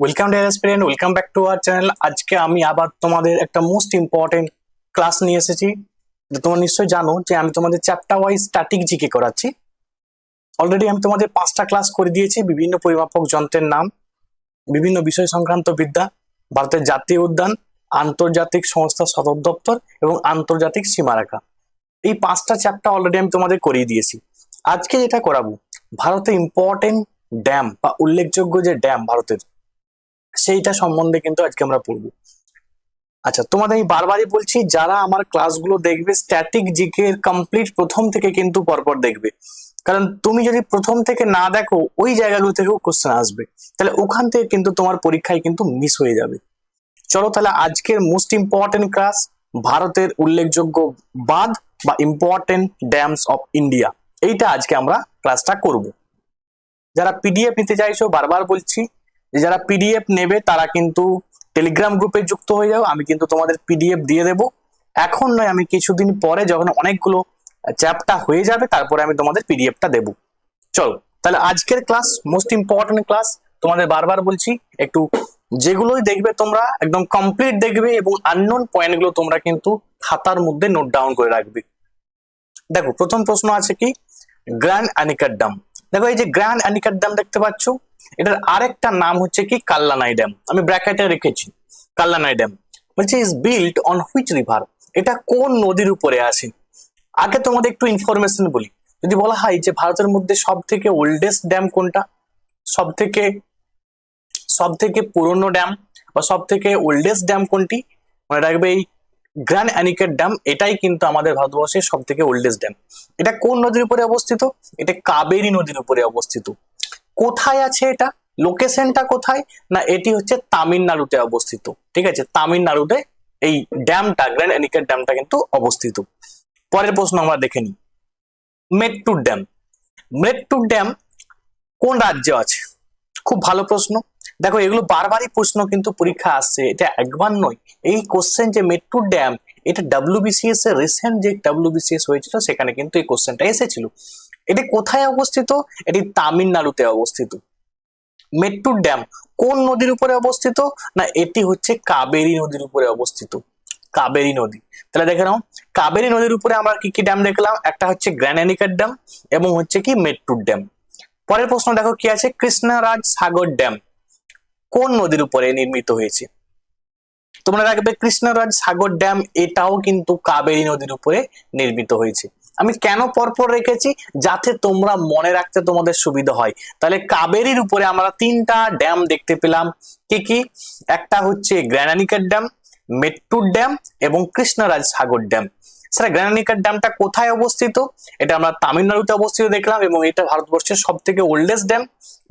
Welcome deer aspirant, welcome back to our channel. আজকে আমি আবার তোমাদের একটা মোস্ট ইম্পর্টেন্ট ক্লাস নিয়ে এসেছি। তোমরা নিশ্চয়ই জানো যে আমি তোমাদের চ্যাপ্টার ওয়াইজ স্ট্যাটিক জিকে করাচ্ছি। অলরেডি আমি তোমাদের 5টা ক্লাস করে দিয়েছি। বিভিন্ন পরিমাপক যন্ত্রের নাম, বিভিন্ন বিষয় সংক্রান্ত বিদ্যা, ভারতের জাতীয় উদ্যান, আন্তর্জাতিক সংস্থা সদর দপ্তর এবং আন্তর্জাতিক সীমারেখা। এই 5টা চ্যাপ্টার অলরেডি আমি তোমাদের করিয়ে দিয়েছি। আজকে যেটা করাবো, ভারতের ইম্পর্টেন্ট ড্যাম বা উল্লেখযোগ্য যে ড্যাম ভারতের, সেইটা সম্বন্ধে কিন্তু আজকে আমরা পড়বো। আচ্ছা, তোমাদের আমি বারবারই বলছি, যারা আমার ক্লাসগুলো দেখবে স্ট্যাটিক জিকে এর কমপ্লিট প্রথম থেকে কিন্তু পরপর দেখবে। কারণ তুমি যদি প্রথম থেকে না দেখো, ওই জায়গাগুলো থেকেও কোশ্চেন আসবে, তাহলে ওখান থেকে কিন্তু তোমার পরীক্ষায় কিন্তু মিস হয়ে যাবে। চলো তাহলে আজকের মোস্ট ইম্পর্টেন্ট ক্লাস, ভারতের উল্লেখযোগ্য বাঁধ বা ইম্পর্টেন্ট ড্যামস অফ ইন্ডিয়া, এইটা আজকে আমরা ক্লাসটা করব। যারা পিডিএফ নিতে চাইছো, বারবার বলছি যে যারা পিডিএফ নেবে তারা কিন্তু টেলিগ্রাম গ্রুপে যুক্ত হয়ে যাও। আমি কিন্তু তোমাদের পিডিএফ দিয়ে দেবো, এখন নয়, আমি কিছুদিন পরে যখন অনেকগুলো চ্যাপ্টার হয়ে যাবে তারপরে আমি তোমাদের পিডিএফটা দেবো। চলো তাহলে আজকের ক্লাস মোস্ট ইম্পর্টেন্ট ক্লাস। তোমাদের বারবার বলছি, একটু যেগুলোই দেখবে তোমরা একদম কমপ্লিট দেখবে এবং আননোন পয়েন্টগুলো তোমরা কিন্তু খাতার মধ্যে নোট ডাউন করে রাখবে। দেখো, প্রথম প্রশ্ন আছে কি, গ্র্যান্ড আনিকাট ড্যাম। দেখো, এই যে গ্র্যান্ড আনিকাট ড্যাম দেখতে পাচ্ছ, এটার আরেকটা নাম হচ্ছে কি কাল্লানাই ড্যাম। আমি ব্র্যাকেটে রেখেছি কাল্লানাই ড্যাম। বলছে is built on which river, এটা কোন নদীর উপরে আছে। আগে তোমাদের একটু ইনফরমেশন বলি। যদি বলা হয় যে ভারতের মধ্যে সব থেকে ওল্ডেস্ট ড্যাম কোনটা, সব থেকে সব থেকে পুরনো ড্যাম বা সব থেকে ওল্ডেস্ট ড্যাম কোনটি, মনে রাখবে এই গ্র্যান্ড অ্যানিকেট ড্যাম, এটাই কিন্তু আমাদের ভারতবর্ষের সব থেকে ওল্ডেস্ট ড্যাম। এটা কোন নদীর উপরে অবস্থিত? এটা কাবেরী নদীর উপরে অবস্থিত। কোথায় আছে এটা, লোকেশনটা কোথায় না, এটি হচ্ছে তামিলনাড়ুতে অবস্থিত। ঠিক আছে, তামিলনাড়ুতে এই ড্যামটা, গ্র্যান্ড অ্যানিকেট ড্যামটা কিন্তু অবস্থিত। পরের প্রশ্ন আমরা দেখে নিই, মেট্টুর ড্যাম। মেট্টুর ড্যাম কোন রাজ্যে আছে? খুব ভালো প্রশ্ন। দেখো, এগুলো বারবারই প্রশ্ন কিন্তু পরীক্ষা আসছে, এটা একবার নয়। এই কোশ্চেন যে মেট্টুর ড্যাম, এটা ডাব্লিউবিসিএস এর রিসেন্ট যে ডাব্লিউবিসিএস হয়েছিল সেখানে কিন্তু এই কোশ্চেনটা এসেছিল। এটি কোথায় অবস্থিত? এটি তামিলনাড়ুতে অবস্থিত। মেট্টুর ড্যাম কোন নদীর উপরে অবস্থিত না, এটি হচ্ছে কাবেরী নদীর উপরে অবস্থিত। কাবেরী নদী। তাহলে দেখে নাও, কাবেরী নদীর উপরে আমরা কি কি ড্যাম দেখলাম, একটা হচ্ছে গ্র্যান্ড অ্যানিকাট ড্যাম এবং হচ্ছে কি মেট্টুর ড্যাম। পরের প্রশ্ন দেখো কি আছে, কৃষ্ণরাজ সাগর ড্যাম কোন নদীর উপরে নির্মিত হয়েছে? তোমরা রাখবে কৃষ্ণরাজ সাগর ড্যাম, এটাও কিন্তু কাবেরী নদীর উপরে নির্মিত হয়েছে। আমি কেন পরপর রেখেছি, যাতে তোমরা মনে রাখতে তোমাদের সুবিধা হয়। তাহলে কাবেরীর উপরে আমরা 3টা ড্যাম দেখতে পেলাম, কি কি? একটা হচ্ছে গ্র্যান্ড অ্যানিকাট ড্যাম, মেট্টুর ড্যাম এবং কৃষ্ণরাজ সাগর ড্যাম। স্যার, গ্র্যান্ড অ্যানিকাট ড্যামটা কোথায় অবস্থিত? এটা আমরা তামিলনাড়ুতে অবস্থিত দেখলাম এবং এটা ভারতবর্ষের সব থেকে ওল্ডেস্ট ড্যাম।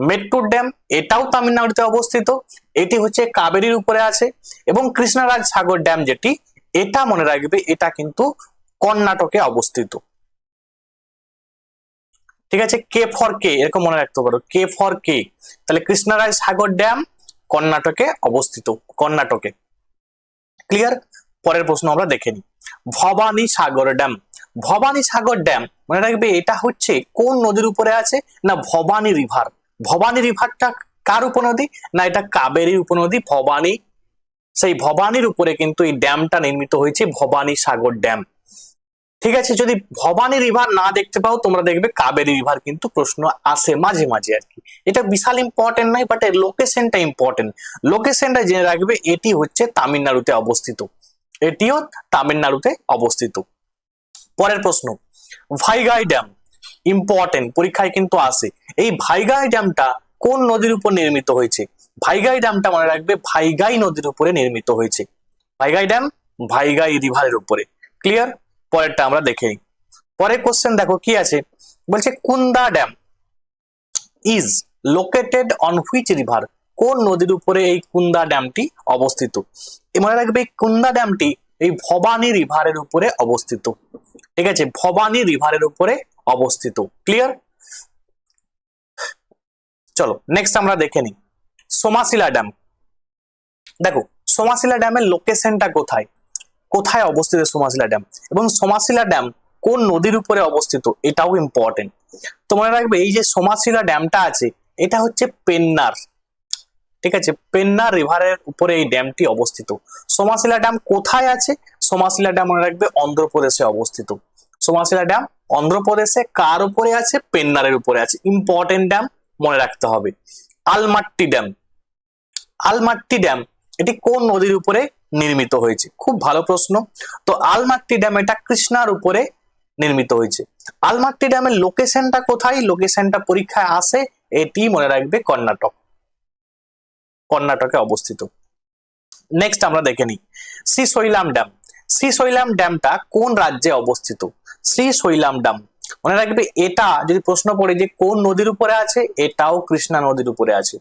মেট্টুর ড্যাম এটাও তামিলনাড়ুতে অবস্থিত, এটি হচ্ছে কাবেরীর উপরে আছে। এবং কৃষ্ণরাজ সাগর ড্যাম যেটি, এটা মনে রাখবে এটা কিন্তু কর্ণাটকে অবস্থিত। ঠিক আছে, কে ফর কে এরকম মনে রাখতে পারো, কে ফর কে। তাহলে কৃষ্ণরাজ সাগর ড্যাম কর্ণাটকে অবস্থিত, কর্ণাটকে। ক্লিয়ার? পরের প্রশ্ন আমরা দেখে নিই, ভবানী সাগর ড্যাম। ভবানী সাগর ড্যাম মনে রাখবে এটা হচ্ছে কোন নদীর উপরে আছে না, ভবানী রিভার। ভবানী রিভারটা কার উপনদী না, এটা কাবেরীর উপনদী ভবানী। সেই ভবানীর উপরে কিন্তু এই ড্যামটা নির্মিত হয়েছে, ভবানী সাগর ড্যাম। ঠিক আছে, যদি ভবানী রিভার না দেখতে পাও, তোমরা দেখবে কাবেরী রিভার কিন্তু প্রশ্ন আসে মাঝে মাঝে আর কি। এটা বিশাল ইম্পর্টেন্ট নয়, বাট এর লোকেশনটা ইম্পর্টেন্ট। লোকেশনটা জেনে রাখবে, এটি হচ্ছে তামিলনাড়ুতে অবস্থিত, এটিও তামিলনাড়ুতে অবস্থিত। পরের প্রশ্ন, ভাইগাই ড্যাম ইম্পর্টেন্ট, পরীক্ষায় কিন্তু আসে। এই ভাইগাই ড্যামটা কোন নদীর উপর নির্মিত হয়েছে? ভাইগাই ড্যামটা মনে রাখবে ভাইগাই নদীর উপরে নির্মিত হয়েছে। ভাইগাই ড্যাম ভাইগাই রিভারের উপরে। ক্লিয়ার? পরেরটা আমরা দেখে নিই। পরের কোশ্চেন দেখো কি আছে, বলছে Kunda dam is located on which river, কোন নদীর উপরে এই কুন্দা ড্যামটি অবস্থিত? মনে রাখবে এই কুন্দা ড্যামটি এই ভবানী রিভারের উপরে অবস্থিত। ঠিক আছে, ভবানী রিভারের উপরে অবস্থিত। ক্লিয়ার? চলো নেক্সট আমরা দেখে নিই, সোমাশিলা ড্যাম। দেখো, সোমাশিলা ড্যামের লোকেশনটা কোথায়, কোথায় অবস্থিত সোমাশিলা ড্যাম, এবং সোমাশিলা ড্যাম কোন নদীর উপরে অবস্থিত, এটাও ইম্পর্টেন্ট। তো মনে রাখবে এই যে সোমাশিলা ড্যামটা আছে, এটা হচ্ছে পেন্নার, ঠিক আছে, পেন্নার রিভারের উপরে এই ড্যামটি অবস্থিত। সোমাশিলা ড্যাম কোথায় আছে? সোমাশিলা ড্যাম মনে রাখবে অন্ধ্রপ্রদেশে অবস্থিত। সোমাশিলা ড্যাম অন্ধ্রপ্রদেশে কার উপরে আছে? পেন্নারের উপরে আছে। ইম্পর্টেন্ট ড্যাম, মনে রাখতে হবে। আলমাট্টি ড্যাম, আলমাট্টি ড্যাম এটি কোন নদীর উপরে নির্মিত হয়েছে? খুব ভালো প্রশ্ন। তো আলমাট্টি ড্যাম এটা কৃষ্ণার উপরে নির্মিত হয়েছে। আলমাট্টি ড্যামের লোকেশনটা কোথায়? লোকেশনটা পরীক্ষায় আসে, এটি মনে রাখবে কর্ণাটক, কর্ণাটকে অবস্থিত। নেক্সট আমরা দেখে নিই শ্রীশৈলাম ড্যাম। শ্রীশৈলাম ড্যামটা কোন রাজ্যে অবস্থিত? শ্রীশৈলাম ড্যাম মনে রাখবে এটা যদি প্রশ্ন পড়ে যে কোন নদীর উপরে আছে, এটাও কৃষ্ণা নদীর উপরে আছে।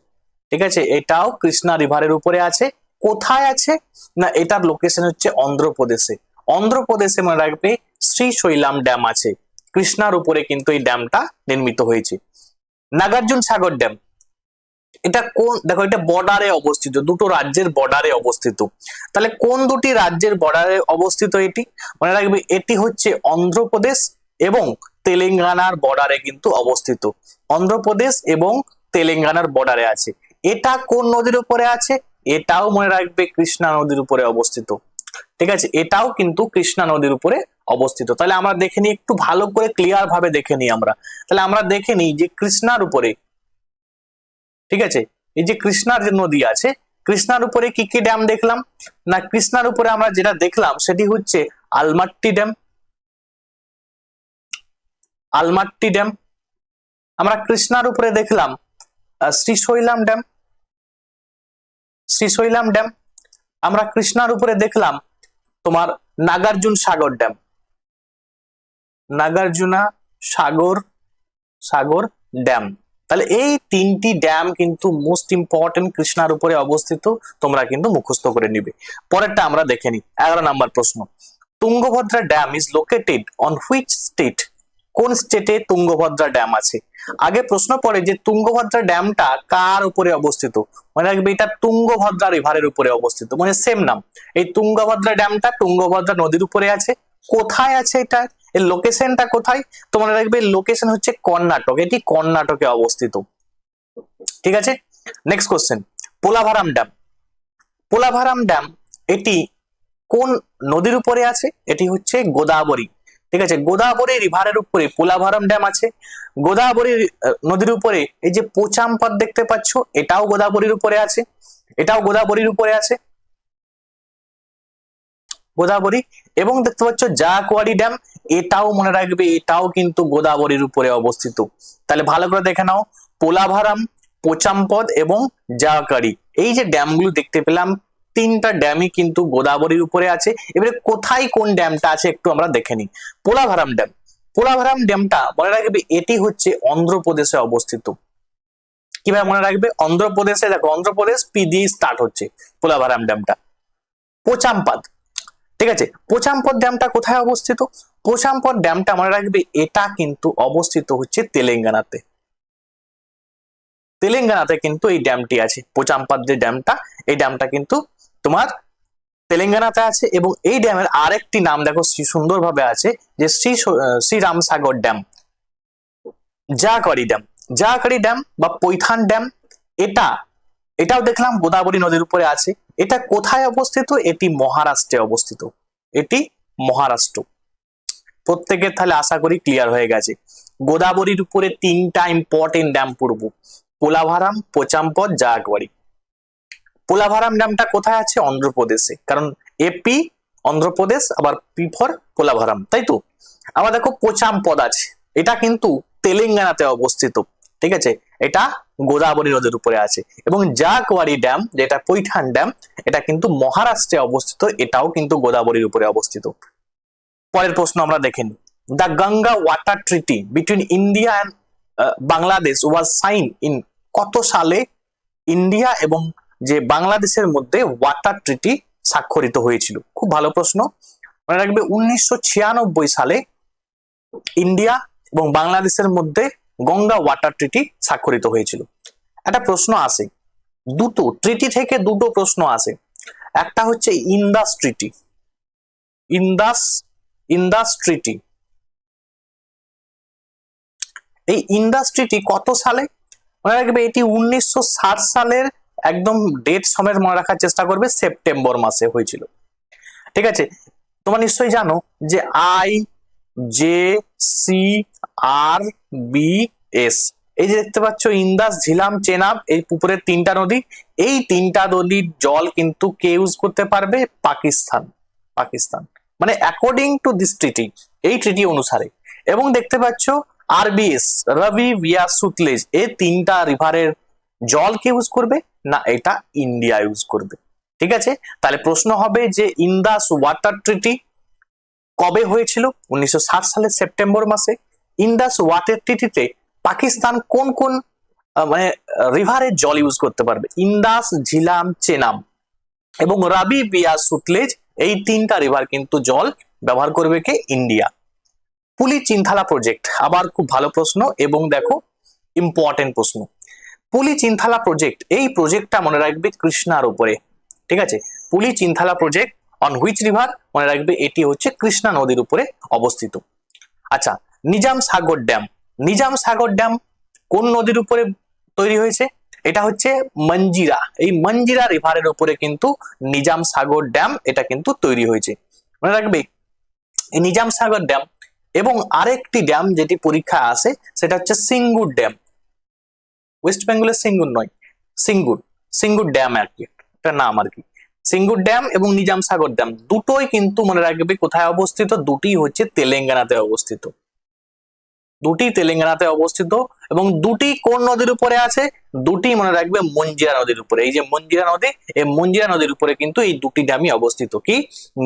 ঠিক আছে, এটাও কৃষ্ণা রিভারের উপরে আছে। কোথায় আছে না, এটার লোকেশন হচ্ছে অন্ধ্রপ্রদেশে। অন্ধ্রপ্রদেশে মনে রাখবে শ্রীশৈলাম ড্যাম আছে। কৃষ্ণার উপরে কিন্তু এই ড্যামটা নির্মিত হয়েছে। নাগার্জুন সাগর ড্যাম এটা কোন, দেখো এটা বর্ডারে অবস্থিত, দুটো রাজ্যের বর্ডারে অবস্থিত। তাহলে কোন দুটি রাজ্যের বর্ডারে অবস্থিত এটি? মনে রাখবে এটি হচ্ছে অন্ধ্রপ্রদেশ এবং তেলেঙ্গানার বর্ডারে কিন্তু অবস্থিত। অন্ধ্রপ্রদেশ এবং তেলেঙ্গানার বর্ডারে আছে। এটা কোন নদীর উপরে আছে? এটাও মনে রাখবে কৃষ্ণা নদীর উপরে অবস্থিত। ঠিক আছে, এটাও কিন্তু কৃষ্ণা নদীর উপরে অবস্থিত। তাহলে আমরা দেখে নিই, একটু ভালো করে ক্লিয়ার ভাবে দেখে নিই আমরা। তাহলে আমরা দেখে নিই যে কৃষ্ণার উপরে, ঠিক আছে, এই যে কৃষ্ণার যে নদী আছে, কৃষ্ণার উপরে কি কি ড্যাম দেখলাম না, কৃষ্ণার উপরে আমরা যেটা দেখলাম সেটি হচ্ছে আলমাট্টি ড্যাম। আলমাট্টি ড্যাম আমরা কৃষ্ণার উপরে দেখলাম। শ্রীশৈলাম ড্যাম, শ্রীশৈলাম ড্যাম আমরা কৃষ্ণার উপরে দেখলাম তোমার নাগার্জুন সাগর ড্যাম, নাগার্জুনা সাগর, সাগর ড্যাম। তাহলে এই তিনটি ড্যাম কিন্তু মোস্ট ইম্পর্টেন্ট, কৃষ্ণার উপরে অবস্থিত, তোমরা কিন্তু মুখস্থ করে নিবে। পরেরটা আমরা দেখে নিই, 11 নম্বর প্রশ্ন। Tungabhadra dam is located on which state? কোন স্টেটে তুঙ্গভদ্রা ড্যাম আছে? আগে প্রশ্ন পড়ে যে তুঙ্গভদ্রা ড্যামটা কার উপরে অবস্থিত, মনে রাখবে এটা তুঙ্গভদ্রা রিভারের উপরে অবস্থিত, মানে সেম নাম। এই তুঙ্গভদ্রা ড্যামটা তুঙ্গভদ্রা নদীর উপরে আছে। কোথায় আছে এটা, এর লোকেশনটা কোথায়? তো মনে রাখবে লোকেশন হচ্ছে কর্ণাটক, এটি কর্ণাটকে অবস্থিত। ঠিক আছে, নেক্সট কোশ্চেন। পোলাভারাম ড্যাম, পোলাভারাম ড্যাম এটি কোন নদীর উপরে আছে? এটি হচ্ছে গোদাবরী। ঠিক আছে, গোদাবরী রিভারের উপরে পোলাভারাম ড্যাম আছে। গোদাবরী নদীর উপরে এই যে পোচামপদ দেখতে পাচ্ছ, এটাও গোদাবরীর উপরে আছে, এটাও গোদাবরীর উপরে আছে, গোদাবরী। এবং দেখতে পাচ্ছ জাকুয়ারি ড্যাম, এটাও মনে রাখবে এটাও কিন্তু গোদাবরীর উপরে অবস্থিত। তাহলে ভালো করে দেখে নাও, পোলাভারাম, পোচামপদ এবং জাকারি, এই যে ড্যামগুলো দেখতে পেলাম, তিনটা ড্যামই কিন্তু গোদাবরীর উপরে আছে। এবারে কোথায় কোন ড্যামটা আছে একটু আমরা দেখে নিই। পোলাভারাম ড্যাম, পোলাভারাম ড্যামটা মনে রাখবে এটি হচ্ছে অন্ধ্রপ্রদেশে অবস্থিত। কিভাবে মনে রাখবে? অন্ধ্রপ্রদেশে, দেখো অন্ধ্রপ্রদেশ পি দিয়ে স্টার্ট হচ্ছে পোলাভারাম ড্যামটা। পোচামপাদ, ঠিক আছে, পোচামপদ ড্যামটা কোথায় অবস্থিত? পোচামপদ ড্যামটা মনে রাখবে এটা কিন্তু অবস্থিত হচ্ছে তেলেঙ্গানাতে। তেলেঙ্গানাতে কিন্তু এই ড্যামটি আছে, পোচামপদ যে ড্যামটা, এই ড্যামটা কিন্তু তোমার তেলেঙ্গানাতে আছে। এবং এই ড্যামের আরেকটি নাম দেখো সুন্দরভাবে আছে, যে শ্রীরাম সাগর ড্যাম, জাকারি ড্যাম, জাকারি ড্যাম বা পৈথান ড্যাম, এটা এটাও দেখলাম গোদাবরী নদীর উপরে আছে। এটা কোথায় অবস্থিত? এটি মহারাষ্ট্রে অবস্থিত, এটি মহারাষ্ট্র। প্রত্যেকের তাহলে আশা করি ক্লিয়ার হয়ে গেছে। গোদাবরীর উপরে তিনটা ইম্পর্টেন্ট ড্যাম পড়বো, পোলাভারাম, পোচামপদ, জাগওয়ারি। পোলাভারাম ড্যামটা কোথায় আছে? অন্ধ্রপ্রদেশে, কারণ এপি অন্ধ্রপ্রদেশ, আবার পি ফর পোলাভারাম, তাই তো। আবার দেখো পোচামপদ আছে, এটা কিন্তু তেলেঙ্গানাতে অবস্থিত। ঠিক আছে, এটা গোদাবরী নদীর উপরে আছে। এবং জাকওয়ারি ড্যাম যেটা পৈঠান ড্যাম, এটা কিন্তু মহারাষ্ট্রে অবস্থিত, এটাও কিন্তু গোদাবরীর উপরে অবস্থিত। পরের প্রশ্ন আমরা দেখে নিই। The Ganga water treaty between India and Bangladesh was sign in, কত সালে ইন্ডিয়া এবং যে বাংলাদেশের মধ্যে ওয়াটার ট্রিটি স্বাক্ষরিত হয়েছিল? খুব ভালো প্রশ্ন। মনে রাখবে 1996 সালে ইন্ডিয়া এবং বাংলাদেশের মধ্যে গঙ্গা ওয়াটার ট্রিটি স্বাক্ষরিত হয়েছিল। একটা প্রশ্ন আসে, দুটো ট্রিটি থেকে দুটো প্রশ্ন আসে। একটা হচ্ছে ইন্দাস ট্রিটি, ইন্দাস ট্রিটি, এই ইন্দাস ট্রিটি কত সালে? মনে রাখবে এটি 1960 সালের একদম ডেট সময় মনে রাখার চেষ্টা করবে, সেপ্টেম্বর মাসে হয়েছিল। ঠিক আছে, তোমরা নিশ্চয়ই জানো যে I, J, C, R, B, S, এই যে দেখতে পাচ্ছ ইন্দাস, ঝিলাম, চেনাব, এই উপরের তিনটা নদী, এই তিনটা নদীর জল কিন্তু কে ইউজ করতে পারবে? পাকিস্তান। পাকিস্তান মানে অ্যাকর্ডিং টু দিস ট্রিটি, এই ট্রিটি অনুসারে। এবং দেখতে পাচ্ছ আরবিএস, রবি, বিয়াস, সুতলেজ, এই তিনটা রিভারের জল কে ইউজ করবে? না, এটা ইন্ডিয়া ইউজ করবে। ঠিক আছে, তাহলে প্রশ্ন হবে যে ইন্দাস ওয়াটার ট্রিটি কবে হয়েছিল? 1960 সালের সেপ্টেম্বর মাসে। ইন্দাস ওয়াটার ট্রিটিতে পাকিস্তান কোন কোন মানে রিভারের জল ইউজ করতে পারবে? ইন্দাস, ঝিলাম, চেনাব এবং রাবি, বিয়াস, সুতলেজ, এই তিনটা রিভার কিন্তু জল ব্যবহার করবে কে? ইন্ডিয়া। পুলি চিন্থালা প্রজেক্ট, আবার খুব ভালো প্রশ্ন এবং দেখো ইম্পর্টেন্ট প্রশ্ন। পুলি চিন্থালা প্রজেক্ট, এই প্রজেক্টটা মনে রাখবে কৃষ্ণার উপরে। ঠিক আছে, পুলি চিন্থালা প্রজেক্ট অন হুইচ রিভার? মনে রাখবে এটি হচ্ছে কৃষ্ণা নদীর উপরে অবস্থিত। আচ্ছা, নিজাম সাগর ড্যাম, নিজাম সাগর ড্যাম কোন নদীর উপরে তৈরি হয়েছে? এটা হচ্ছে মঞ্জিরা, এই মঞ্জিরা রিভারের উপরে কিন্তু নিজাম সাগর ড্যাম এটা কিন্তু তৈরি হয়েছে। মনে রাখবে এই নিজাম সাগর ড্যাম এবং আরেকটি ড্যাম যেটি পরীক্ষা আসে সেটা হচ্ছে সিঙ্গুর ড্যাম। ওয়েস্ট বেঙ্গলের সিঙ্গুর নয়, সিঙ্গুর, সিঙ্গুর ড্যাম আর কি, একটা নাম আর কি। সিঙ্গুর ড্যাম এবং নিজাম সাগর ড্যাম দুটোই কিন্তু মনে রাখবে কোথায় অবস্থিত? দুটি হচ্ছে তেলেঙ্গানাতে অবস্থিত, দুটি তেলেঙ্গানাতে অবস্থিত। এবং দুটি কোন নদীর উপরে আছে? দুটি মনে রাখবে মঞ্জিরা নদীর উপরে। এই যে মঞ্জিরা নদী, এই মঞ্জিরা নদীর উপরে কিন্তু এই দুটি ড্যামই অবস্থিত। কি?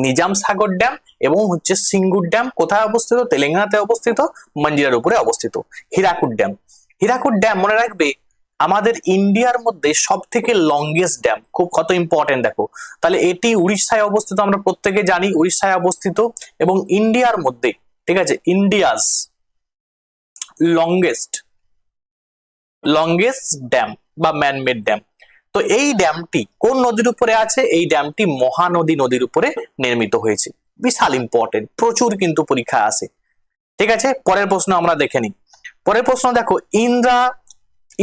নিজাম সাগর ড্যাম এবং হচ্ছে সিঙ্গুর ড্যাম কোথায় অবস্থিত? তেলেঙ্গানাতে অবস্থিত, মঞ্জিরার উপরে অবস্থিত। হীরাকুদ ড্যাম, হীরাকুদ ড্যাম মনে রাখবে আমাদের ইন্ডিয়ার মধ্যে সব থেকে লংগেস্ট ড্যাম, খুব কত ইম্পর্টেন্ট দেখো। তাহলে এটি উড়িষ্যায় অবস্থিত, আমরা প্রত্যেকে জানি উড়িষ্যায় অবস্থিত এবং ইন্ডিয়ার মধ্যে, ঠিক আছে, ইন্ডিয়াস লংগেস্ট লংগেস্ট ড্যাম বা ম্যানমেড ড্যাম। তো এই ড্যামটি কোন নদীর উপরে আছে? এই ড্যামটি মহানদী নদীর উপরে নির্মিত হয়েছে। বিশাল ইম্পর্টেন্ট, প্রচুর কিন্তু পরীক্ষা আসে। ঠিক আছে, পরের প্রশ্ন আমরা দেখে নিই। পরের প্রশ্ন দেখো,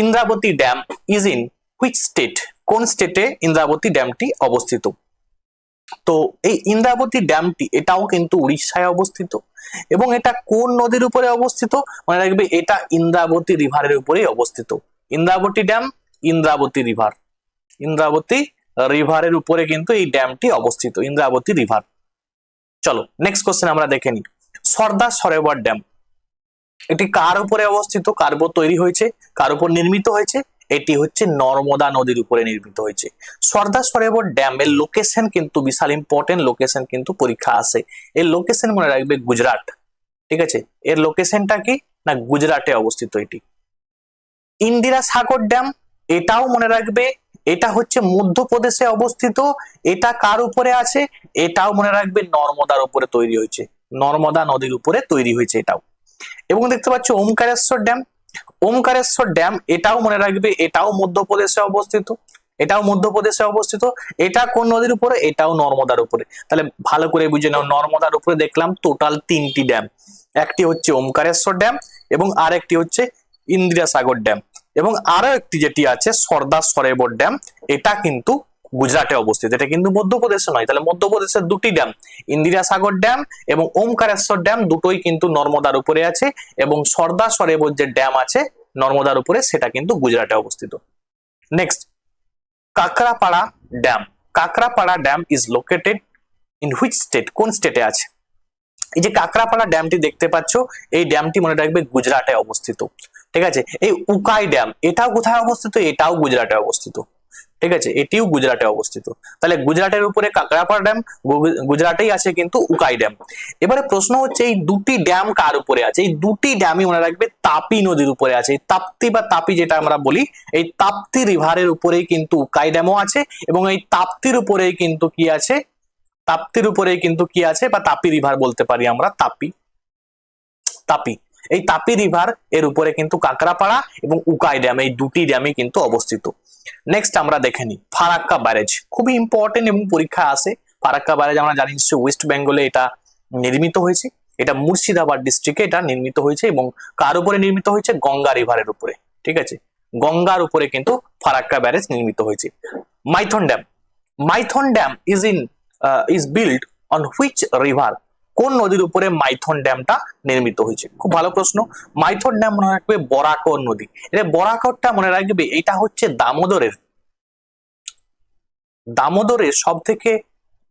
Indravati dam is in which state? কোন স্টেটে ইন্দ্রাবতী ড্যামটি অবস্থিত? তো এই ইন্দ্রাবতী ড্যামটি এটাও কিন্তু উড়িষ্যায় অবস্থিত এবং এটা কোন নদীর উপরে অবস্থিত? মনে রাখবে এটা ইন্দ্রাবতী রিভারের উপরেই অবস্থিত। ইন্দ্রাবতী ড্যাম, ইন্দ্রাবতী রিভার, ইন্দ্রাবতী রিভারের উপরে কিন্তু এই ড্যামটি অবস্থিত, ইন্দ্রাবতী রিভার। চলো নেক্সট কোশ্চেন আমরা দেখে নিই। সর্দার সরোবর ড্যাম এটি কার উপরে অবস্থিত? কার উপর তৈরি হয়েছে? কার উপর নির্মিত হয়েছে? এটি হচ্ছে নর্মদা নদীর উপরে নির্মিত হয়েছে। সর্দার সরোবর ড্যামের লোকেশন কিন্তু বিশাল ইম্পর্টেন্ট, লোকেশন কিন্তু পরীক্ষা আসে। এর লোকেশন মনে রাখবে গুজরাট। ঠিক আছে, এর লোকেশনটা কি? না গুজরাটে অবস্থিত এটি। ইন্দিরা সাগর ড্যাম এটাও মনে রাখবে, এটা হচ্ছে মধ্যপ্রদেশে অবস্থিত। এটা কার উপরে আছে? এটাও মনে রাখবে নর্মদার উপরে তৈরি হয়েছে, নর্মদা নদীর উপরে তৈরি হয়েছে এটাও। এবং দেখতে পাচ্ছ ওমকারেশ্বর ড্যাম, ওমকারেশ্বর ড্যাম এটাও মনে রাখবে, এটাও মধ্যপ্রদেশে অবস্থিত, এটাও মধ্যপ্রদেশে অবস্থিত। এটা কোন নদীর উপরে? এটাও নর্মদার উপরে। তাহলে ভালো করে বুঝে নাও, নর্মদার উপরে দেখলাম টোটাল তিনটি ড্যাম, একটি হচ্ছে ওমকারেশ্বর ড্যাম এবং আরেকটি হচ্ছে ইন্দিরা সাগর ড্যাম এবং আরো একটি যেটি আছে সর্দার সরোবর ড্যাম, এটা কিন্তু গুজরাটে অবস্থিত, এটা কিন্তু মধ্যপ্রদেশে নয়। তাহলে মধ্যপ্রদেশের দুটি ড্যাম, ইন্দিরা সাগর ড্যাম এবং ওমকারেশ্বর ড্যাম, দুটোই কিন্তু নর্মদার উপরে আছে এবং সর্দার সরোবর যে ড্যাম আছে নর্মদার উপরে সেটা কিন্তু গুজরাটে অবস্থিত। Next, Kakrapar dam, Kakrapar dam is located in which state? কোন স্টেটে আছে? এই যে কাকরাপাড়া ড্যামটি দেখতে পাচ্ছ, এই ড্যামটি মনে রাখবে গুজরাটে অবস্থিত। ঠিক আছে, এই উকাই ড্যাম এটাও কোথায় অবস্থিত? এটাও গুজরাটে অবস্থিত। ঠিক আছে, এটিও গুজরাটে অবস্থিত। তাহলে গুজরাটের উপরে কাকরাপাড়া ড্যাম, গুজরাটেই আছে কিন্তু উকাই ড্যাম। এবারে প্রশ্ন হচ্ছে এই দুটি ড্যাম কার উপরে আছে? এই দুটি ড্যামই মনে রাখবে তাপি নদীর উপরে আছে। তাপ্তি বা তাপি যেটা আমরা বলি, এই তাপ্তি রিভারের উপরেই কিন্তু উকাই ড্যামও আছে এবং এই তাপ্তির উপরেই কিন্তু কি আছে? তাপ্তির উপরেই কিন্তু কি আছে বা তাপি রিভার বলতে পারি আমরা, তাপি, তাপি, এই তাপি রিভার এর উপরে কিন্তু কাকরাপাড়া এবং উকাই ড্যাম এই দুটি ড্যামই কিন্তু অবস্থিত। নেক্সট আমরা দেখে নিই ফারাক্কা ব্যারেজ, খুবই ইম্পর্টেন্ট এবং পরীক্ষা আসে। ফারাক্কা ব্যারেজ আমরা জানি ওয়েস্ট বেঙ্গলে এটা নির্মিত হয়েছে, এটা মুর্শিদাবাদ ডিস্ট্রিক্টে এটা নির্মিত হয়েছে এবং কার উপরে নির্মিত হয়েছে? গঙ্গা রিভারের উপরে। ঠিক আছে, গঙ্গার উপরে কিন্তু ফারাক্কা ব্যারেজ নির্মিত হয়েছে। Maithon dam, Maithon dam is build on which river, কোন নদীর উপরে মাইথন ড্যামটা নির্মিত হয়েছে? খুব ভালো প্রশ্ন। মাইথন ড্যাম মনে রাখবে বরাকর নদী, এটা বরাকরটা মনে রাখবে এটা হচ্ছে দামোদরের সব থেকে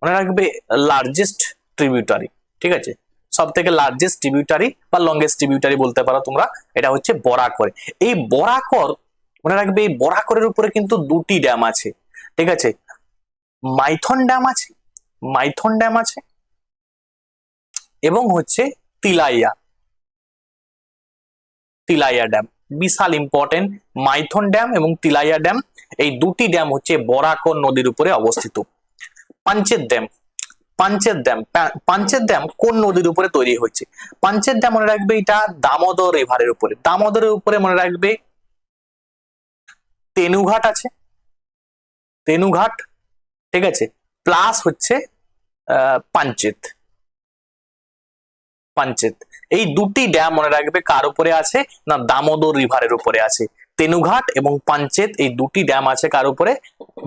মনে রাখবে লার্জেস্ট ট্রিবিউটারি, ঠিক আছে, সব থেকে লার্জেস্ট ট্রিবিউটারি বা লংগেস্ট ট্রিবিউটারি বলতে পারো তোমরা, এটা হচ্ছে বরাকর। এই বরাকর মনে রাখবে এই বরাকরের উপরে কিন্তু দুটি ড্যাম আছে, ঠিক আছে, মাইথন ড্যাম আছে, মাইথন ড্যাম আছে এবং হচ্ছে তিলাইয়া, তিলাইয়া ড্যাম, বিশাল ইম্পর্টেন্ট। মাইথন ড্যাম এবং তিলাইয়া ড্যাম এই দুটি ড্যাম হচ্ছে বরাকর নদীর উপরে অবস্থিত। Panchet dam, Panchet dam, Panchet dam কোন নদীর উপরে তৈরি হয়েছে? পাঞ্চেত ড্যাম মনে রাখবে এটা দামোদর রিভারের উপরে, দামোদরের উপরে মনে রাখবে তেনুঘাট আছে, তেনুঘাট, ঠিক আছে, প্লাস হচ্ছে পাঞ্চেত, পাঞ্চেত, এই দুটি ড্যাম মনে রাখবে কার উপরে আছে না দামোদর রিভারের উপরে আছে। তেনুঘাট এবং পাঞ্চেত এই দুটি ড্যাম আছে কার উপরে?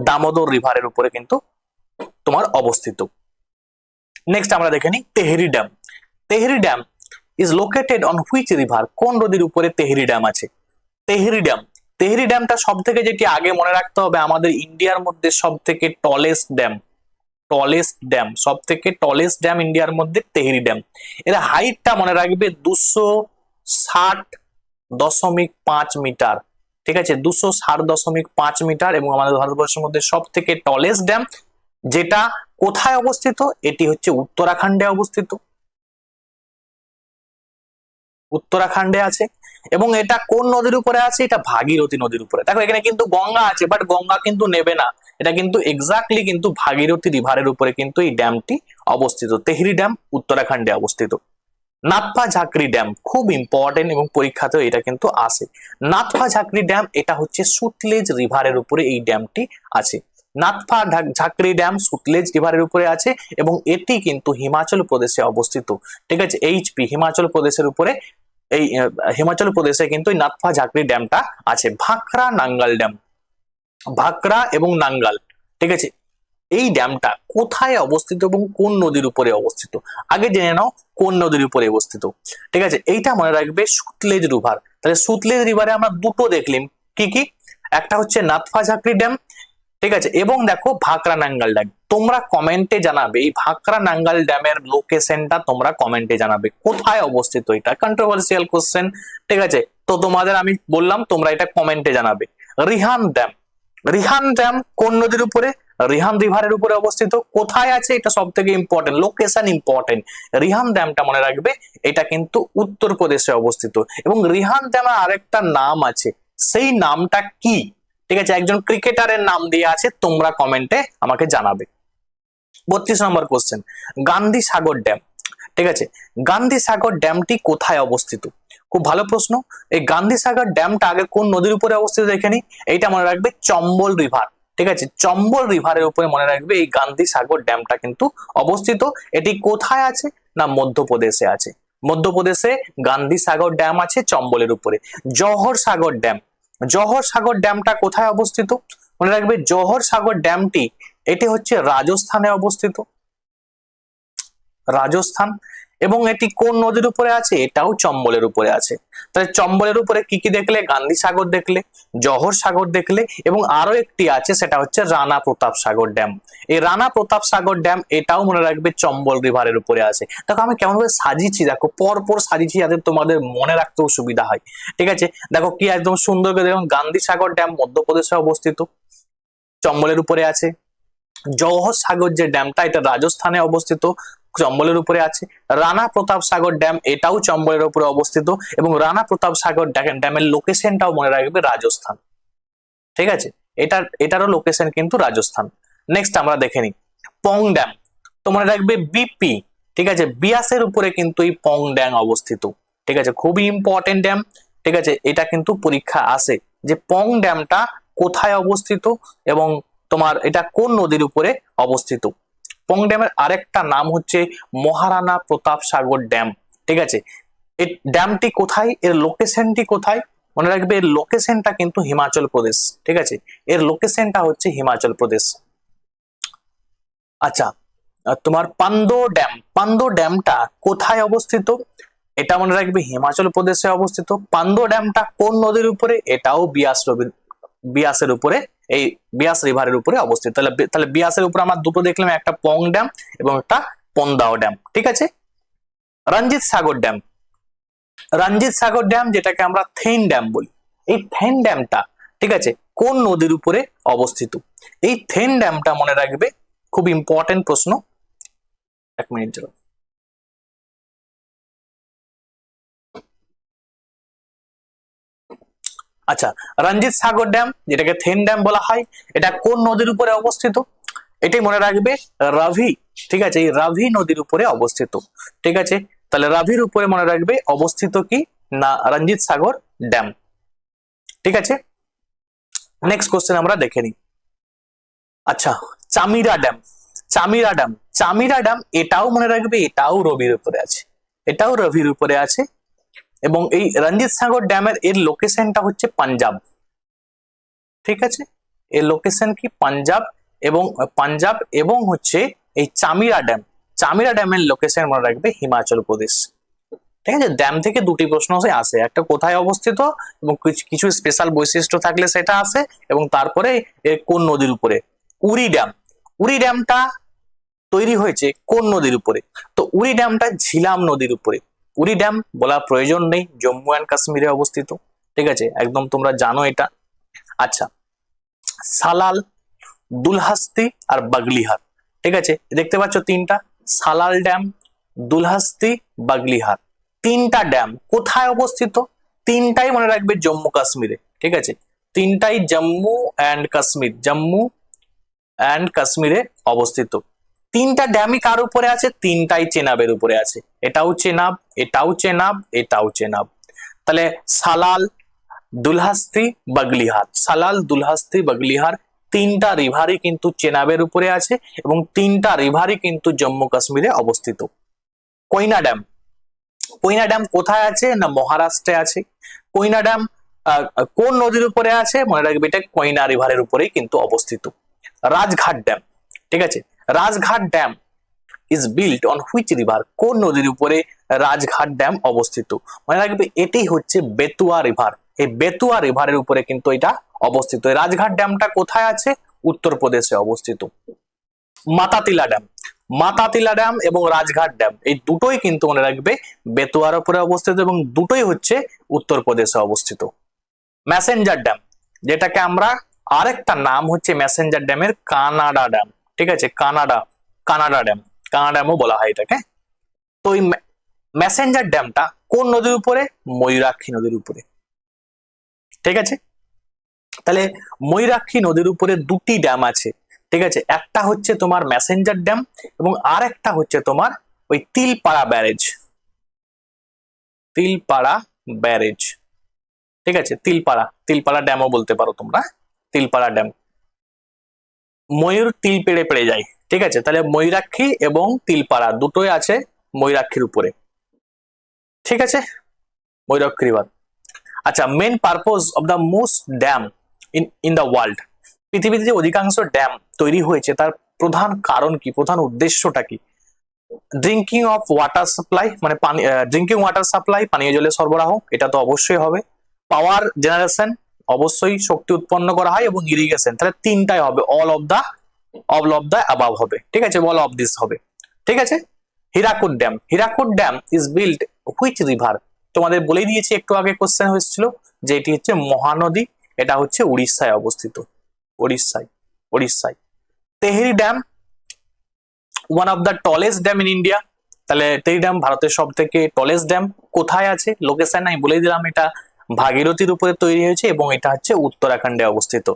দামোদর রিভারের উপরে কিন্তু তোমার অবস্থিত। নেক্সট আমরা দেখে নিই Tehri dam. Tehri dam is located on which river, কোন নদীর উপরে তেহরি ড্যাম আছে? তেহরি ড্যাম, তেহরি ড্যামটা সব থেকে যেটি আগে মনে রাখতে হবে আমাদের ইন্ডিয়ার মধ্যে সব থেকে টলেস্ট ড্যাম, টলেস্ট ড্যাম, সব থেকে টলেস্ট ড্যাম ইন্ডিয়ার মধ্যে তেহরি ড্যাম। এর হাইটটা মনে রাখবে 260.5 মিটার, ঠিক আছে, 260.5 মিটার এবং আমাদের ভারতবর্ষের মধ্যে সব থেকে টলেস্ট ড্যাম। যেটা কোথায় অবস্থিত? এটি হচ্ছে উত্তরাখণ্ডে অবস্থিত, উত্তরাখণ্ডে আছে। এবং এটা কোন নদীর উপরে আছে? এটা ভাগীরথী নদীর উপরে। দেখো এখানে কিন্তু গঙ্গা আছে, বাট গঙ্গা কিন্তু নেবে না, এটা কিন্তু এক্স্যাক্টলি কিন্তু ভাগীরথী রিভারের উপরে কিন্তু এই ড্যামটি অবস্থিত। তেহরি ড্যাম উত্তরাখণ্ডে অবস্থিত। নাথপা ঝাকরি ড্যাম খুব ইম্পর্টেন্ট এবং পরীক্ষাতেও এটা কিন্তু আসে। নাথপা ঝাকরি ড্যাম এটা হচ্ছে সুতলেজ রিভারের উপরে এই ড্যামটি আছে। নাথপা ঝাকরি ড্যাম সুতলেজ রিভারের উপরে আছে এবং এটি কিন্তু হিমাচল প্রদেশে অবস্থিত, ঠিক আছে, এইচপি হিমাচল প্রদেশের উপরে, এই হিমাচল প্রদেশে কিন্তু এই নাথপা ঝাকরি ড্যামটা আছে। ভাকরা নাঙ্গাল ড্যাম, ভাকরা এবং নাঙ্গাল, ঠিক আছে, এই ড্যামটা কোথায় অবস্থিত এবং কোন নদীর উপরে অবস্থিত? আগে জেনে নাও কোন নদীর উপরে অবস্থিত, ঠিক আছে, এইটা মনে রাখবে সুতলেজ রিভার। তাহলে সুতলেজ রিভারে আমরা দুটো দেখলাম, কি কি? একটা হচ্ছে নাথপা ঝাকরি ড্যাম, ঠিক আছে, এবং দেখো ভাকরা নাঙ্গাল ড্যাম। তোমরা কমেন্টে জানাবে এই ভাকরা নাঙ্গাল ড্যামের লোকেশনটা, তোমরা কমেন্টে জানাবে কোথায় অবস্থিত। এটা কন্ট্রোভার্সিয়াল কোশ্চেন, ঠিক আছে, তো তোমাদের আমি বললাম তোমরা এটা কমেন্টে জানাবে। রিহান ড্যাম, রিহান ড্যাম কোন নদীর উপরে? রিহান রিভারের উপরে অবস্থিত। কোথায় আছে? এটা সব থেকে ইম্পর্টেন্ট, লোকেশন ইম্পর্টেন্ট। রিহান ড্যামটা মনে রাখবে এটা কিন্তু উত্তরপ্রদেশে অবস্থিত। এবং রিহান ড্যামের আরেকটা নাম আছে, সেই নামটা কি? ঠিক আছে, একজন ক্রিকেটারের নাম দিয়ে আছে, তোমরা কমেন্টে আমাকে জানাবে। 32 নম্বর কোশ্চেন, গান্ধী সাগর ড্যাম, ঠিক আছে, গান্ধী সাগর ড্যামটি কোথায় অবস্থিত? খুব ভালো প্রশ্ন। এই গান্ধী সাগর ড্যামটা আগে কোন নদীর উপরে অবস্থিত দেখে নি। এইটা মনে রাখবে চম্বল রিভার, ঠিক আছে, চম্বল রিভারের উপরে মনে রাখবে এই গান্ধী সাগর ড্যামটা কিন্তু অবস্থিত। এটি কোথায় আছে না মধ্যপ্রদেশে আছে, মধ্যপ্রদেশে গান্ধী সাগর ড্যাম আছে চম্বলের উপরে। জওহর সাগর ড্যাম, জওহর সাগর ড্যামটা কোথায় অবস্থিত? মনে রাখবে জওহর সাগর ড্যামটি এটি হচ্ছে রাজস্থানে অবস্থিত, রাজস্থান। এবং এটি কোন নদীর উপরে আছে? এটাও চম্বলের উপরে আছে। তাহলে চম্বলের উপরে কি কি দেখলে? গান্ধী সাগর দেখলে, জওহর সাগর দেখলে, এবং আরো একটি আছে সেটা হচ্ছে রানা প্রতাপ সাগর ড্যাম। এই রানা প্রতাপ সাগর ড্যাম এটাও মনে রাখবে চম্বল রিভারের উপরে আছে। দেখো আমি কেমন ভাবে সাজিয়েছি, দেখো পর পর সাজিয়েছি যাতে তোমাদের মনে রাখতেও সুবিধা হয়, ঠিক আছে। দেখো কি একদম সুন্দর করে দেখুন, গান্ধী সাগর ড্যাম মধ্যপ্রদেশে অবস্থিত, চম্বলের উপরে আছে। জওহর সাগর যে ড্যামটা এটা রাজস্থানে অবস্থিত, চম্বলের উপরে আছে। রানা প্রতাপ সাগর ড্যাম এটাও চম্বলের উপরে অবস্থিত এবং রানা প্রতাপ সাগর ড্যামের লোকেশনটাও মনে রাখবে রাজস্থান, ঠিক আছে, এটারও লোকেশন কিন্তু রাজস্থান। নেক্সট আমরা দেখে নিই পং ড্যাম, তো মনে রাখবে বিপি, ঠিক আছে, বিয়াসের উপরে কিন্তু এই পং ড্যাম অবস্থিত, ঠিক আছে, খুবই ইম্পর্টেন্ট ড্যাম, ঠিক আছে, এটা কিন্তু পরীক্ষা আসে যে পং ড্যামটা কোথায় অবস্থিত এবং তোমার এটা কোন নদীর উপরে অবস্থিত। পং ড্যামের আরেকটা নাম হচ্ছে মহারানা প্রতাপ সাগর ড্যাম, ঠিক আছে। এই ড্যামটি কোথায়, এর লোকেশনটি কোথায়? মনে রাখবে এর লোকেশনটা কিন্তু হিমাচল প্রদেশ, ঠিক আছে, এর লোকেশনটা হচ্ছে হিমাচল প্রদেশ। আচ্ছা, তোমার পান্দো ড্যামটা কোথায় অবস্থিত? এটা মনে রাখবে হিমাচল প্রদেশে অবস্থিত। পান্দো ড্যামটা কোন নদীর উপরে? এটাও বিয়াসের উপরে, এই বিয়াস রিভারের উপরে অবস্থিত। তাহলে বিয়াসের উপরে আমরা দুটো দেখলাম, একটা পং ড্যাম এবং একটা পন্দাও ড্যাম, ঠিক আছে। রঞ্জিত সাগর ড্যাম যেটাকে আমরা থেইন ড্যাম বলি, এই থেইন ড্যামটা, ঠিক আছে, কোন নদীর উপরে অবস্থিত? এই থেইন ড্যামটা মনে রাখবে, খুব ইম্পর্টেন্ট প্রশ্ন। এক মিনিট যাও। আচ্ছা, রঞ্জিত সাগর ড্যাম যেটাকে থেইন ড্যাম বলা হয়, এটা কোন নদীর উপরে অবস্থিত? এটাই মনে রাখবে, রাভি, ঠিক আছে, এই রাভি নদীর উপরে অবস্থিত, ঠিক আছে। তাহলে রাভির উপরে মনে রাখবে অবস্থিত কি না রঞ্জিত সাগর ড্যাম, ঠিক আছে। নেক্সট কোশ্চেন আমরা দেখে নিই। আচ্ছা, চামিরা ড্যাম এটাও মনে রাখবে, এটাও রবির উপরে আছে, এটাও রবির উপরে আছে। এবং এই রঞ্জিত সাগর ড্যামের এর লোকেশনটা হচ্ছে পাঞ্জাব, ঠিক আছে, এর লোকেশন কি পাঞ্জাব এবং হচ্ছে এই চামিরা ড্যামের লোকেশন মনে রাখবে হিমাচল প্রদেশ, ঠিক আছে। ড্যাম থেকে দুটি প্রশ্ন আসে, একটা কোথায় অবস্থিত এবং কিছু স্পেশাল বৈশিষ্ট্য থাকলে সেটা আসে, এবং তারপরে কোন নদীর উপরে। উরি ড্যামটা তৈরি হয়েছে কোন নদীর উপরে? তো উরি ড্যামটা ঝিলাম নদীর উপরে। উরি ড্যাম বলার প্রয়োজন নেই, জম্মু অ্যান্ড কাশ্মীরে অবস্থিত, ঠিক আছে, একদম তোমরা জানো এটা। আচ্ছা, সালাল, দুলহাস্তি আর বাগলিহার, ঠিক আছে, দেখতে পাচ্ছ তিনটা, সালাল ড্যাম, দুলহাস্তি, বাগলিহার, তিনটা ড্যাম কোথায় অবস্থিত? তিনটাই মনে রাখবে জম্মু কাশ্মীরে, ঠিক আছে, তিনটাই জম্মু অ্যান্ড কাশ্মীরে অবস্থিত। তিনটা ড্যামই কার উপরে আছে? তিনটাই চেনাবের উপরে আছে, এটাও চেনাব, এটাও চেনাব, এটাও চেনাব। তাহলে সালাল, দুলহাস্তি, বাগলিহার তিনটা রিভারই কিন্তু চেনাবের উপরে আছে এবং তিনটা রিভারই কিন্তু জম্মু কাশ্মীরে অবস্থিত। কইনা ড্যাম কোথায় আছে? না মহারাষ্ট্রে আছে। কইনা ড্যাম কোন নদীর উপরে আছে? মনে রাখবে এটা কইনা রিভারের উপরেই কিন্তু অবস্থিত। রাজঘাট ড্যাম, ঠিক আছে, Rajghat dam is built on which river? কোন নদীর উপরে রাজঘাট ড্যাম অবস্থিত? মনে রাখবে এটি হচ্ছে বেতুয়া রিভার, এই বেতুয়া রিভারের উপরে কিন্তু এটা অবস্থিত। রাজঘাট ড্যামটা কোথায় আছে? উত্তরপ্রদেশে অবস্থিত। মাতাতিলা ড্যাম এবং রাজঘাট ড্যাম এই দুটোই কিন্তু মনে রাখবে বেতুয়ার উপরে অবস্থিত এবং দুটোই হচ্ছে উত্তরপ্রদেশে অবস্থিত। ম্যাসেঞ্জার ড্যাম, যেটাকে আমরা আরেকটা নাম হচ্ছে ম্যাসেঞ্জার ড্যামের কানাডা ড্যাম, ঠিক আছে, কানাডা ড্যামও বলা হয় এটাকে। তো এই ম্যাসেঞ্জার ড্যামটা কোন নদীর উপরে? ময়ূরাক্ষী নদীর উপরে, ঠিক আছে। তাহলে ময়ূরাক্ষী নদীর উপরে দুটি ড্যাম আছে, ঠিক আছে, একটা হচ্ছে তোমার ম্যাসেঞ্জার ড্যাম এবং আর একটা হচ্ছে তোমার ওই তিলপাড়া ব্যারেজ, ঠিক আছে, তিলপাড়া ড্যামও বলতে পারো তোমরা, তিলপাড়া ড্যাম। ময়ূর তিল পেড়ে পেড়ে যায়, ঠিক আছে, তাহলে ময়ূরাক্ষী এবং তিলপাড়া দুটোই আছে ময়ূরাক্ষীর উপরে, ঠিক আছে, ময়ূরাক্ষী রিভার। আচ্ছা, main purpose of the most dam in the world, পৃথিবীতে যে অধিকাংশ ড্যাম তৈরি হয়েছে তার প্রধান কারণ কি, প্রধান উদ্দেশ্যটা কি? ড্রিঙ্কিং ওয়াটার সাপ্লাই, পানীয় জলের সরবরাহ, এটা তো অবশ্যই হবে। পাওয়ার জেনারেশন, অবশ্যই শক্তি উৎপন্ন করা হয়, এবং ইরিগেশন, তাহলে তিনটাই হবে, অল অফ দা অ্যাবাভ হবে, ঠিক আছে, অল অফ দিস হবে, ঠিক আছে। Hirakud dam is built which river? তোমাদের বলেই দিয়েছি একটু আগে, কোশ্চেন হয়েছিল যে এটি হচ্ছে মহানদী, এটা হচ্ছে উড়িষ্যায় অবস্থিত, উড়িষ্যায়। Tehri dam one of the tallest dam in India, তাহলে তেহরি ড্যাম ভারতের সব থেকে টলেস্ট ড্যাম, কোথায় আছে? লোকেশন আমি বলে দিলাম, এটা ভাগীরথীর উপরে তৈরি হয়েছে এবং এটা হচ্ছে উত্তরাখণ্ডে অবস্থিত।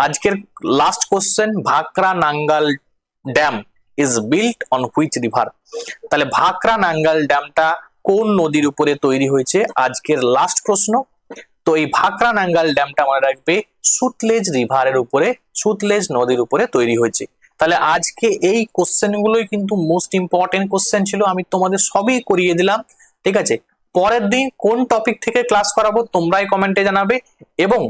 আজকের last question, Bhakra Nangal dam is built on which river? তাহলে ভাকরা নাঙ্গাল ড্যামটা কোন নদীর উপরে তৈরি হয়েছে? আজকের লাস্ট প্রশ্ন। তো এই ভাকরা নাঙ্গাল ড্যামটা মনে রাখবে সুতলেজ নদীর উপরে তৈরি হয়েছে। তাহলে আজকে এই কোশ্চেন গুলোই কিন্তু মোস্ট ইম্পর্টেন্ট কোশ্চেন ছিল, আমি তোমাদের সবই করিয়ে দিলাম, ঠিক আছে। পরের দিন কোন টপিক থেকে ক্লাস করাবো তোমরাই কমেন্টে জানাবে। এবং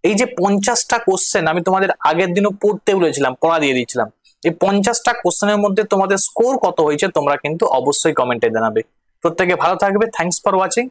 এই যে 50টা কোশ্চেন আমি তোমাদের আগের দিনও পড়তে বলেছিলাম, পড়া দিয়ে দিয়েছিলাম, এই 50টা কোশ্চেনের মধ্যে তোমাদের স্কোর কত হয়েছে তোমরা কিন্তু অবশ্যই কমেন্টে জানাবে। প্রত্যেকে ভালো থাকবে। Thanks for watching.